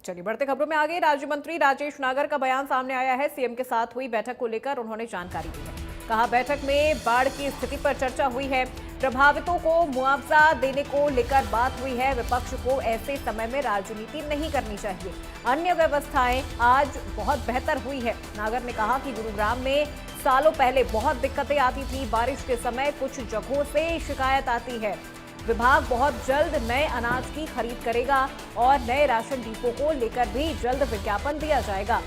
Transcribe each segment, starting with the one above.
चलिए बढ़ते खबरों में आगे। राज्य मंत्री राजेश नागर का बयान सामने आया है। सीएम के साथ हुई बैठक को लेकर उन्होंने जानकारी दी है। कहा, बैठक में बाढ़ की स्थिति पर चर्चा हुई है, प्रभावितों को मुआवजा देने को लेकर बात हुई है। विपक्ष को ऐसे समय में राजनीति नहीं करनी चाहिए। अन्य व्यवस्थाएं आज बहुत बेहतर हुई है। नागर ने कहा कि गुरुग्राम में सालों पहले बहुत दिक्कतें आती थी। बारिश के समय कुछ जगहों से शिकायत आती है। विभाग बहुत जल्द नए अनाज की खरीद करेगा और नए राशन डिपो को लेकर भी जल्द विज्ञापन दिया जाएगा।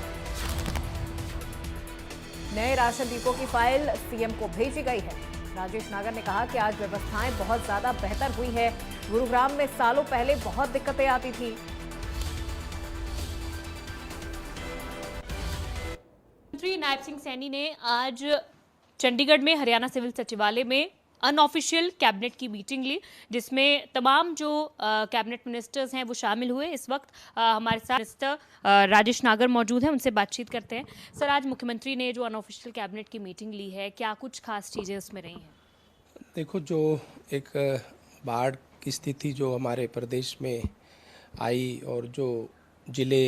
नए राशन डिपो की फाइल सीएम को भेजी गई है। राजेश नागर ने कहा कि आज व्यवस्थाएं बहुत ज्यादा बेहतर हुई है। गुरुग्राम में सालों पहले बहुत दिक्कतें आती थी। मंत्री नायब सिंह सैनी ने आज चंडीगढ़ में हरियाणा सिविल सचिवालय में अनऑफिशियल कैबिनेट की मीटिंग ली, जिसमें तमाम जो कैबिनेट मिनिस्टर्स हैं वो शामिल हुए। इस वक्त हमारे साथ मिनिस्टर राजेश नागर मौजूद हैं, उनसे बातचीत करते हैं। सर, आज मुख्यमंत्री ने जो अनऑफिशियल कैबिनेट की मीटिंग ली है, क्या कुछ खास चीज़ें उसमें रही हैं? देखो, जो एक बाढ़ की स्थिति जो हमारे प्रदेश में आई और जो ज़िले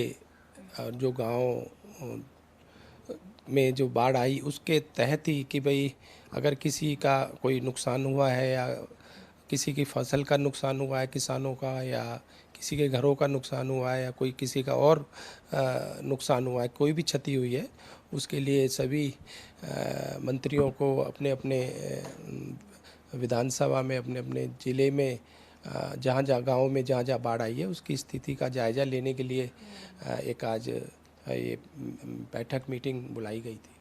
और जो गांव में जो बाढ़ आई उसके तहत ही कि भाई अगर किसी का कोई नुकसान हुआ है या किसी की फसल का नुकसान हुआ है किसानों का, या किसी के घरों का नुकसान हुआ है, या कोई किसी का और नुकसान हुआ है, कोई भी क्षति हुई है, उसके लिए सभी मंत्रियों को अपने अपने विधानसभा में अपने अपने ज़िले में जहाँ जहाँ गाँव में जहाँ जहाँ बाढ़ आई है उसकी स्थिति का जायज़ा लेने के लिए एक आज ये बैठक मीटिंग बुलाई गई थी।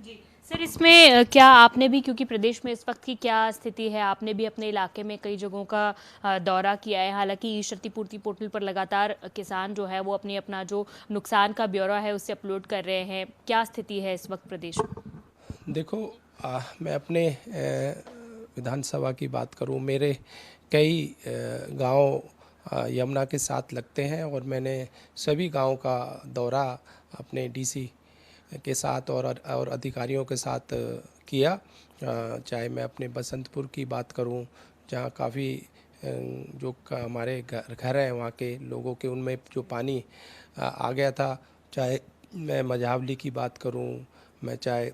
जी सर, इसमें क्या आपने भी, क्योंकि प्रदेश में इस वक्त की क्या स्थिति है, आपने भी अपने इलाके में कई जगहों का दौरा किया है। हालांकि क्षतिपूर्ति पोर्टल पर लगातार किसान जो है वो अपना जो नुकसान का ब्यौरा है उससे अपलोड कर रहे हैं। क्या स्थिति है इस वक्त प्रदेश में? देखो, मैं अपने विधानसभा की बात करूं, मेरे कई गांव यमुना के साथ लगते हैं और मैंने सभी गांव का दौरा अपने डीसी के साथ और अधिकारियों के साथ किया। चाहे मैं अपने बसंतपुर की बात करूं, जहां काफ़ी जो हमारे घर हैं वहाँ के लोगों के उनमें जो पानी आ गया था, चाहे मैं मझावली की बात करूं, मैं चाहे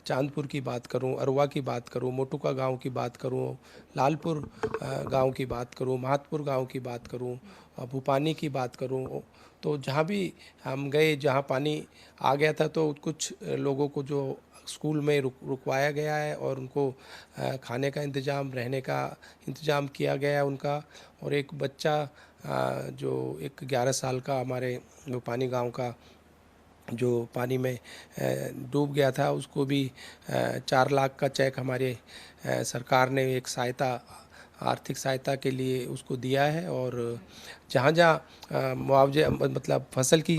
चांदपुर की बात करूं, अरवा की बात करूं, मोटुका गांव की बात करूं, लालपुर गांव की बात करूं, महातपुर गांव की बात करूं, भूपानी की बात करूं, तो जहां भी हम गए जहां पानी आ गया था तो कुछ लोगों को जो स्कूल में रुकवाया गया है और उनको खाने का इंतज़ाम, रहने का इंतज़ाम किया गया है उनका। और एक बच्चा जो एक 11 साल का हमारे भूपानी गाँव का जो पानी में डूब गया था, उसको भी 4 लाख का चेक हमारे सरकार ने एक आर्थिक सहायता के लिए उसको दिया है। और जहाँ जहाँ मुआवजे मतलब फसल की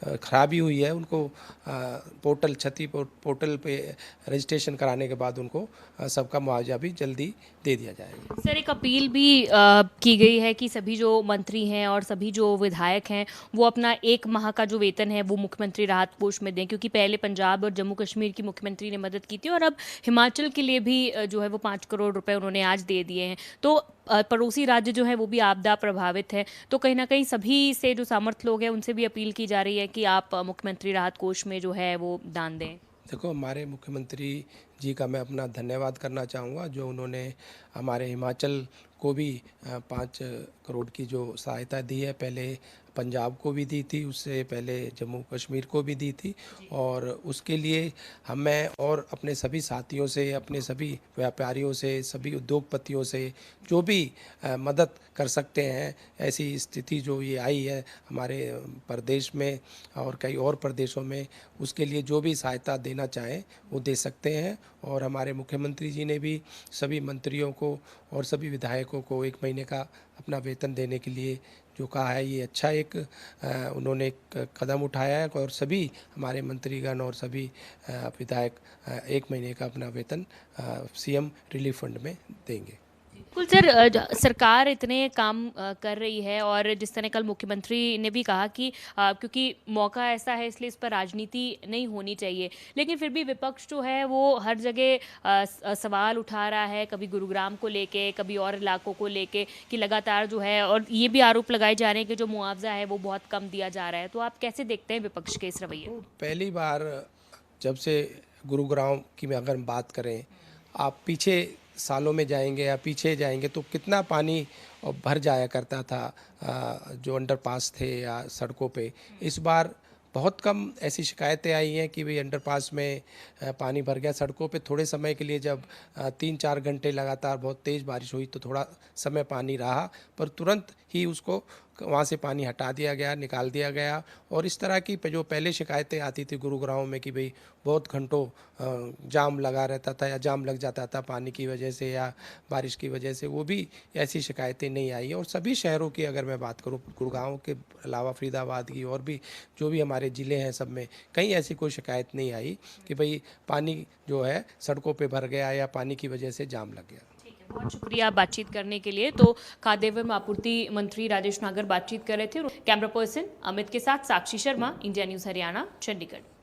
खराबी हुई है उनको पोर्टल पे रजिस्ट्रेशन कराने के बाद उनको सबका मुआवजा भी जल्दी दे दिया जाएगा। सर, एक अपील भी की गई है कि सभी जो मंत्री हैं और सभी जो विधायक हैं वो अपना 1 माह का जो वेतन है वो मुख्यमंत्री राहत कोष में दें, क्योंकि पहले पंजाब और जम्मू कश्मीर की मुख्यमंत्री ने मदद की थी और अब हिमाचल के लिए भी जो है वो 5 करोड़ रुपए उन्होंने आज दे दिए हैं। तो पड़ोसी राज्य जो है वो भी आपदा प्रभावित है, तो कहीं ना कहीं सभी से जो सामर्थ्य लोग हैं उनसे भी अपील की जा रही है कि आप मुख्यमंत्री राहत कोष में जो है वो दान दें। देखो, हमारे मुख्यमंत्री जी का मैं अपना धन्यवाद करना चाहूँगा, जो उन्होंने हमारे हिमाचल को भी 5 करोड़ की जो सहायता दी है, पहले पंजाब को भी दी थी, उससे पहले जम्मू कश्मीर को भी दी थी। और उसके लिए मैं और अपने सभी साथियों से, अपने सभी व्यापारियों से, सभी उद्योगपतियों से जो भी मदद कर सकते हैं, ऐसी स्थिति जो ये आई है हमारे प्रदेश में और कई और प्रदेशों में, उसके लिए जो भी सहायता देना चाहें वो दे सकते हैं। और हमारे मुख्यमंत्री जी ने भी सभी मंत्रियों को और सभी विधायकों को 1 महीने का अपना वेतन देने के लिए जो कहा है, ये अच्छा एक उन्होंने एक कदम उठाया है। और सभी हमारे मंत्रीगण और सभी विधायक 1 महीने का अपना वेतन सीएम रिलीफ फंड में देंगे। बिल्कुल सर, सरकार इतने काम कर रही है और जिस तरह कल मुख्यमंत्री ने भी कहा कि क्योंकि मौका ऐसा है इसलिए इस पर राजनीति नहीं होनी चाहिए, लेकिन फिर भी विपक्ष जो है वो हर जगह सवाल उठा रहा है, कभी गुरुग्राम को लेके, कभी और इलाकों को लेके, कि लगातार जो है, और ये भी आरोप लगाए जा रहे हैं कि जो मुआवजा है वो बहुत कम दिया जा रहा है। तो आप कैसे देखते हैं विपक्ष के इस रवैये को? पहली बार जब से गुरुग्राम की में अगर हम बात करें, आप पीछे सालों में जाएंगे या पीछे जाएंगे तो कितना पानी भर जाया करता था जो अंडरपास थे या सड़कों पे। इस बार बहुत कम ऐसी शिकायतें आई हैं कि भाई अंडरपास में पानी भर गया। सड़कों पे थोड़े समय के लिए जब 3-4 घंटे लगातार बहुत तेज़ बारिश हुई तो थोड़ा समय पानी रहा, पर तुरंत ही उसको वहाँ से पानी हटा दिया गया, निकाल दिया गया। और इस तरह की जो पहले शिकायतें आती थी गुरुग्राम में कि भाई बहुत घंटों जाम लगा रहता था या जाम लग जाता था पानी की वजह से या बारिश की वजह से, वो भी ऐसी शिकायतें नहीं आई। और सभी शहरों की अगर मैं बात करूँ, गुड़गांव के अलावा फरीदाबाद की और भी जो भी हमारे ज़िले हैं, सब में कहीं ऐसी कोई शिकायत नहीं आई कि भाई पानी जो है सड़कों पे भर गया या पानी की वजह से जाम लग गया। बहुत शुक्रिया बातचीत करने के लिए। तो खाद्य एवं आपूर्ति मंत्री राजेश नागर बातचीत कर रहे थे। कैमरा पर्सन अमित के साथ साक्षी शर्मा, इंडिया न्यूज़ हरियाणा, चंडीगढ़।